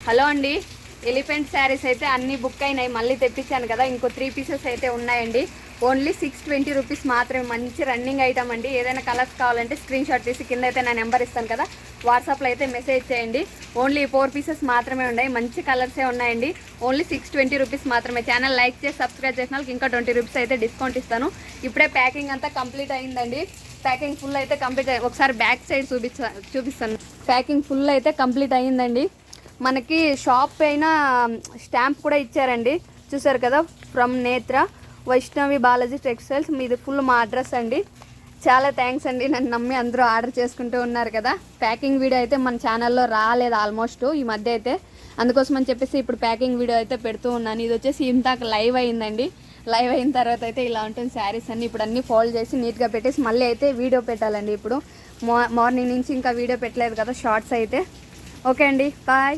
Hello అండి, elephant saris అయితే అన్నీ బుక్ అయినాయి. మళ్ళీ తెప్పించాను కదా, ఇంకో 3 పీసెస్ అయితే ఉన్నాయండి. ఓన్లీ 620 రూపీస్ మాత్రమే. మంచి రన్నింగ్ ఐటమ్ అండి. ఏదైనా కలర్స్ కావాలంటే స్క్రీన్ షాట్ తీసి కింద అయితే నా నెంబర్ ఇస్తాను కదా, వాట్సాప్లో అయితే మెసేజ్ చేయండి. ఓన్లీ 4 పీసెస్ మాత్రమే ఉన్నాయి. మంచి కలర్సే ఉన్నాయండి. ఓన్లీ 620 రూపీస్ మాత్రమే. ఛానల్ లైక్ చేసి సబ్స్క్రైబ్ చేసిన వాళ్ళకి ఇంకా 20 రూపీస్ అయితే డిస్కౌంట్ ఇస్తాను. ఇప్పుడే ప్యాకింగ్ అంతా కంప్లీట్ అయిందండి. ప్యాకింగ్ ఫుల్ అయితే కంప్లీట్ అయ్యి, ఒకసారి బ్యాక్ సైడ్ చూపిస్తాను. ప్యాకింగ్ ఫుల్ అయితే కంప్లీట్ అయ్యిందండి. మనకి షాప్ పైన స్టాంప్ కూడా ఇచ్చారండి, చూసారు కదా, ఫ్రమ్ నేత్ర వైష్ణవి బాలాజీ టెక్స్టైల్స్. మీది ఫుల్ మా అడ్రస్ అండి. చాలా థ్యాంక్స్ అండి, నన్ను నమ్మి అందరూ ఆర్డర్ చేసుకుంటూ ఉన్నారు కదా. ప్యాకింగ్ వీడియో అయితే మన ఛానల్లో రాలేదు ఆల్మోస్ట్ ఈ మధ్య అయితే, అందుకోసం అని చెప్పేసి ఇప్పుడు ప్యాకింగ్ వీడియో అయితే పెడుతూ ఉన్నాను. ఇది వచ్చేసి ఇంతాక లైవ్ అయిందండి. లైవ్ అయిన తర్వాత అయితే ఇలా ఉంటుంది శారీస్ అన్నీ. ఇప్పుడు అన్నీ ఫోల్డ్ చేసి నీట్గా పెట్టేసి మళ్ళీ అయితే వీడియో పెట్టాలండి. ఇప్పుడు మార్నింగ్ నుంచి ఇంకా వీడియో పెట్టలేదు కదా, షార్ట్స్ అయితే. ఓకే అండి, బాయ్.